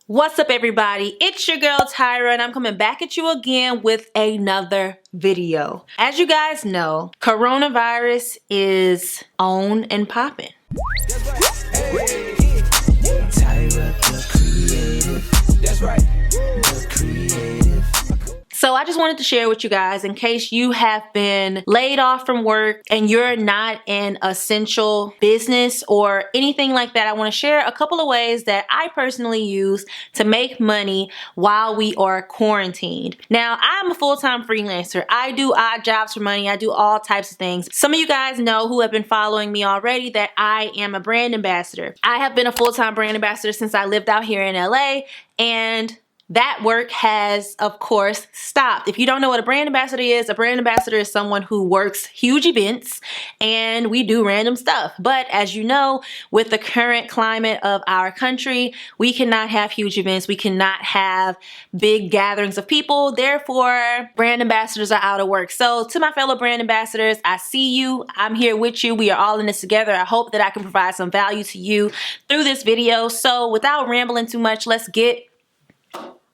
What's up, everybody? It's your girl Tyra, and I'm coming back at you again with another video. As you guys know, coronavirus is on and popping. That's right. Hey, Tyra, the creative. That's right. The creative. So I just wanted to share with you guys, in case you have been laid off from work and you're not an essential business or anything like that, I want to share a couple of ways that I personally use to make money while we are quarantined. Now, I'm a full-time freelancer. I do odd jobs for money. I do all types of things. Some of you guys know, who have been following me already, that I am a brand ambassador. I have been a full-time brand ambassador since I lived out here in LA, and that work has, of course, stopped. If you don't know what a brand ambassador is someone who works huge events, and we do random stuff. But as you know, with the current climate of our country, we cannot have huge events. We cannot have big gatherings of people. Therefore, brand ambassadors are out of work. So to my fellow brand ambassadors, I see you. I'm here with you. We are all in this together. I hope that I can provide some value to you through this video. So without rambling too much, let's get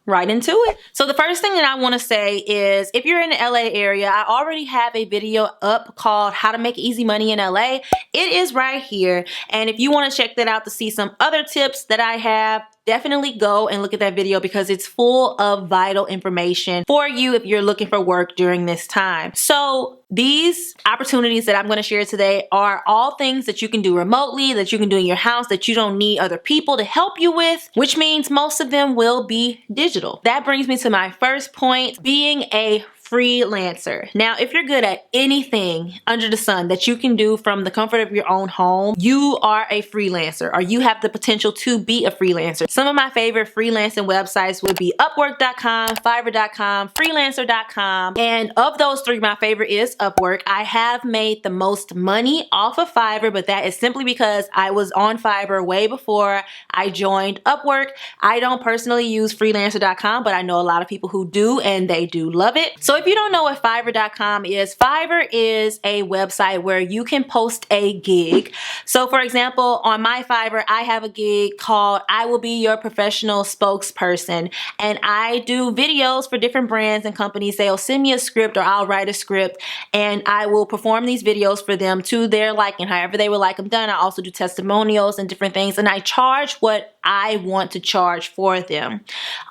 right into it. So the first thing that I want to say is, if you're in the LA area, I already have a video up called How to Make Easy Money in LA. It is right here. And if you want to check that out to see some other tips that I have, definitely go and look at that video, because it's full of vital information for you if you're looking for work during this time. So these opportunities that I'm going to share today are all things that you can do remotely, that you can do in your house, that you don't need other people to help you with, which means most of them will be digital. That brings me to my first point, being a freelancer. Now, if you're good at anything under the sun that you can do from the comfort of your own home, you are a freelancer, or you have the potential to be a freelancer. Some of my favorite freelancing websites would be Upwork.com, Fiverr.com, Freelancer.com, and of those three, my favorite is Upwork. I have made the most money off of Fiverr, but that is simply because I was on Fiverr way before I joined Upwork. I don't personally use Freelancer.com, but I know a lot of people who do, and they do love it. So if you don't know what Fiverr.com is, Fiverr is a website where you can post a gig. So for example, on my Fiverr, I have a gig called I Will Be Your Professional Spokesperson. And I do videos for different brands and companies. They'll send me a script, or I'll write a script, and I will perform these videos for them to their liking, however they would like them done. I also do testimonials and different things, and I charge what I want to charge for them.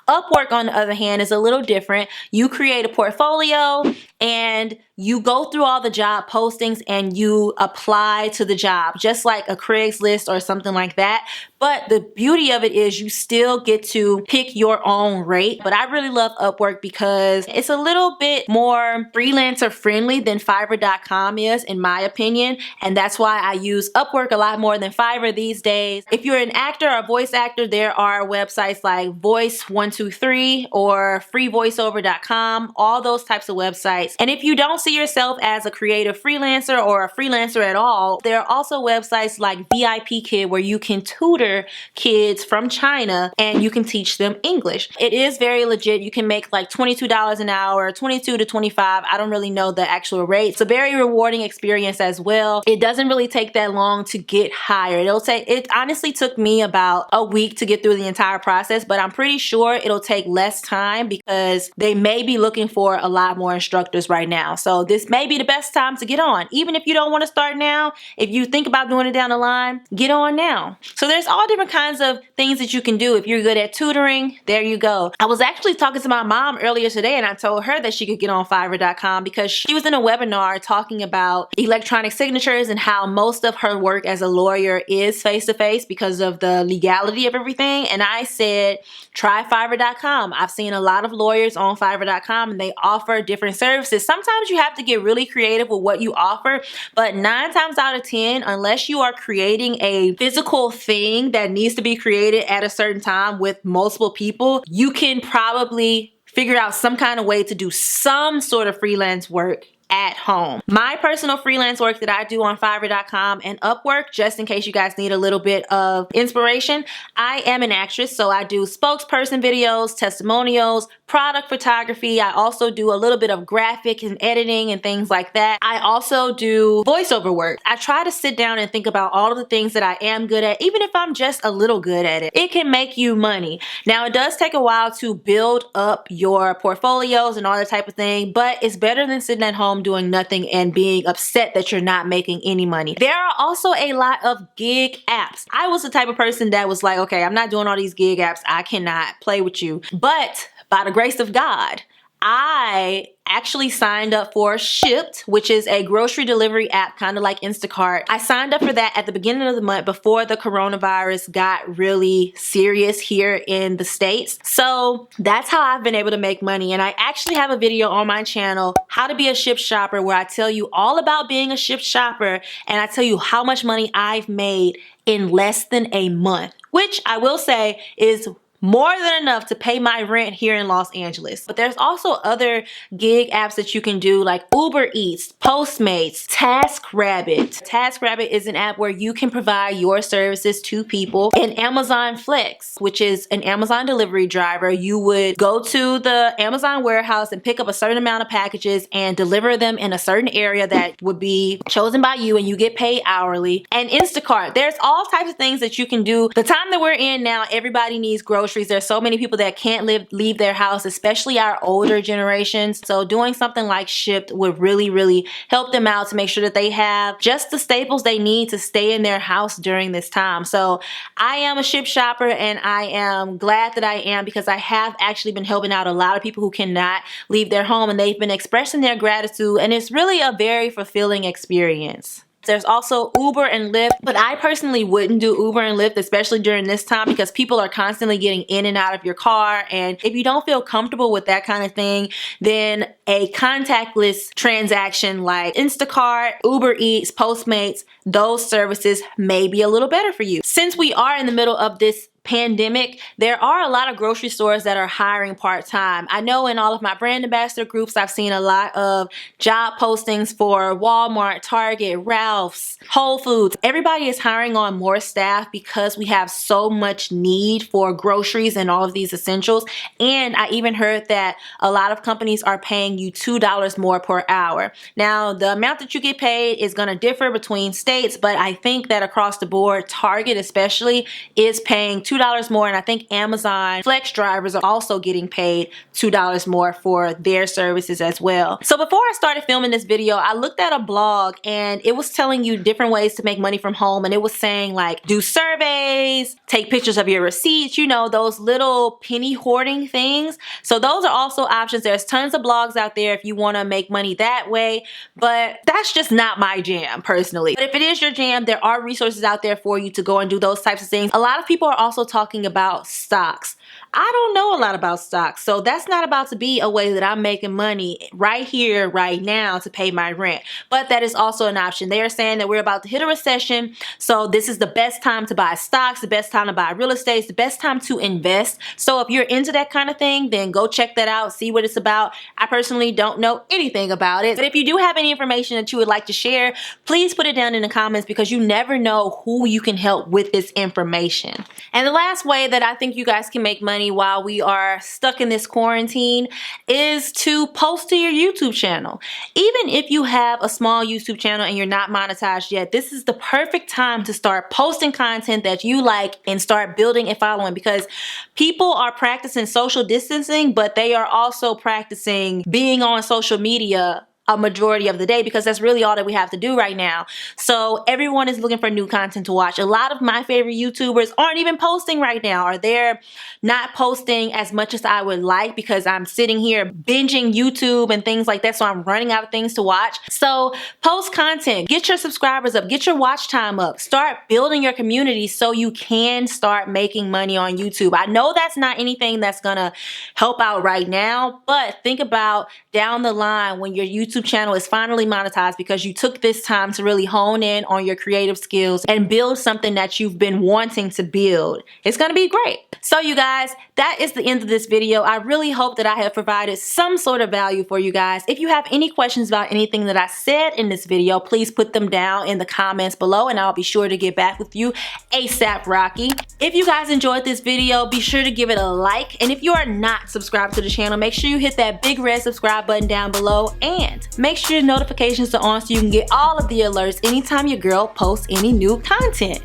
Upwork, on the other hand, is a little different. You create a portfolio and you go through all the job postings and you apply to the job, just like a Craigslist or something like that. But the beauty of it is you still get to pick your own rate. But I really love Upwork because it's a little bit more freelancer friendly than Fiverr.com is, in my opinion. And that's why I use Upwork a lot more than Fiverr these days. If you're an actor or voice actor, there are websites like Voice123 or freevoiceover.com, all those types of websites. And if you don't see yourself as a creative freelancer or a freelancer at all, there are also websites like VIP Kid, where you can tutor kids from China and you can teach them English. It is very legit. You can make like $22 an hour, 22 to 25. I don't really know the actual rate. It's a very rewarding experience as well. It doesn't really take that long to get hired. It honestly took me about a week to get through the entire process, but I'm pretty sure it'll take less time because they may be looking for a lot more instructors right now. So this may be the best time to get on. Even if you don't want to start now, if you think about doing it down the line, get on now. So there's all different kinds of things that you can do. If you're good at tutoring, there you go. I was actually talking to my mom earlier today, and I told her that she could get on Fiverr.com because she was in a webinar talking about electronic signatures and how most of her work as a lawyer is face-to-face because of the legality of everything. And I said, try Fiverr.com. I've seen a lot of lawyers on Fiverr.com, and they offer different services. Sometimes you have to get really creative with what you offer, but 9 times out of 10, unless you are creating a physical thing that needs to be created at a certain time with multiple people, you can probably figure out some kind of way to do some sort of freelance work at home. My personal freelance work that I do on Fiverr.com and Upwork, just in case you guys need a little bit of inspiration, I am an actress, so I do spokesperson videos, testimonials, product photography. I also do a little bit of graphic and editing and things like that. I also do voiceover work. I try to sit down and think about all of the things that I am good at, even if I'm just a little good at it. It can make you money. Now, it does take a while to build up your portfolios and all that type of thing, but it's better than sitting at home doing nothing and being upset that you're not making any money. There are also a lot of gig apps. I was the type of person that was like, okay, I'm not doing all these gig apps. I cannot play with you. But by the grace of God, I actually signed up for Shipt, which is a grocery delivery app, kind of like Instacart. I signed up for that at the beginning of the month before the coronavirus got really serious here in the States. So that's how I've been able to make money. And I actually have a video on my channel, how to be a Shipt shopper, where I tell you all about being a Shipt shopper and I tell you how much money I've made in less than a month, which I will say is more than enough to pay my rent here in Los Angeles. But there's also other gig apps that you can do, like Uber Eats, Postmates, TaskRabbit. TaskRabbit is an app where you can provide your services to people. And Amazon Flex, which is an Amazon delivery driver. You would go to the Amazon warehouse and pick up a certain amount of packages and deliver them in a certain area that would be chosen by you, and you get paid hourly. And Instacart, there's all types of things that you can do. The time that we're in now, everybody needs groceries. There's so many people that can't leave their house, especially our older generations. So doing something like Shipt would really help them out to make sure that they have just the staples they need to stay in their house during this time. So I am a Shipt shopper, and I am glad that I am, because I have actually been helping out a lot of people who cannot leave their home, and they've been expressing their gratitude, and it's really a very fulfilling experience. There's also Uber and Lyft, but I personally wouldn't do Uber and Lyft, especially during this time, because people are constantly getting in and out of your car. And if you don't feel comfortable with that kind of thing, then a contactless transaction like Instacart, Uber Eats, Postmates, those services may be a little better for you. Since we are in the middle of this pandemic, there are a lot of grocery stores that are hiring part-time. I know in all of my brand ambassador groups, I've seen a lot of job postings for Walmart, Target, Ralph's, Whole Foods. Everybody is hiring on more staff because we have so much need for groceries and all of these essentials. And I even heard that a lot of companies are paying you $2 more per hour. Now, the amount that you get paid is going to differ between states, but I think that across the board, Target especially is paying $2 more, and I think Amazon Flex drivers are also getting paid $2 more for their services as well. So before I started filming this video, I looked at a blog, and it was telling you different ways to make money from home, and it was saying like do surveys, take pictures of your receipts, you know, those little penny hoarding things. So those are also options. There's tons of blogs out there if you want to make money that way, but that's just not my jam personally. But if it is your jam, there are resources out there for you to go and do those types of things. A lot of people are also talking about stocks. I don't know a lot about stocks, so that's not about to be a way that I'm making money right here, right now to pay my rent. But that is also an option. They are saying that we're about to hit a recession, so this is the best time to buy stocks, the best time to buy real estate, it's the best time to invest. So if you're into that kind of thing, then go check that out, see what it's about. I personally don't know anything about it, but if you do have any information that you would like to share, please put it down in the comments, because you never know who you can help with this information. And the last way that I think you guys can make money while we are stuck in this quarantine is to post to your YouTube channel. Even if you have a small YouTube channel and you're not monetized yet, this is the perfect time to start posting content that you like and start building a following, because people are practicing social distancing, but they are also practicing being on social media a majority of the day, because that's really all that we have to do right now. So everyone is looking for new content to watch. A lot of my favorite YouTubers aren't even posting right now, or they're not posting as much as I would like, because I'm sitting here binging YouTube and things like that, so I'm running out of things to watch. So post content, get your subscribers up, get your watch time up, start building your community so you can start making money on YouTube. I know that's not anything that's gonna help out right now, but think about down the line when your YouTube YouTube channel is finally monetized because you took this time to really hone in on your creative skills and build something that you've been wanting to build. It's gonna be great. So you guys, that is the end of this video. I really hope that I have provided some sort of value for you guys. If you have any questions about anything that I said in this video, please put them down in the comments below and I'll be sure to get back with you ASAP Rocky. If you guys enjoyed this video, be sure to give it a like. And if you are not subscribed to the channel, make sure you hit that big red subscribe button down below and make sure your notifications are on so you can get all of the alerts anytime your girl posts any new content.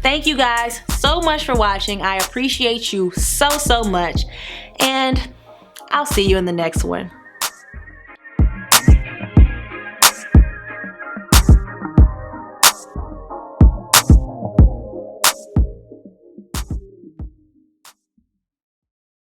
Thank you guys so much for watching. I appreciate you so much. And I'll see you in the next one.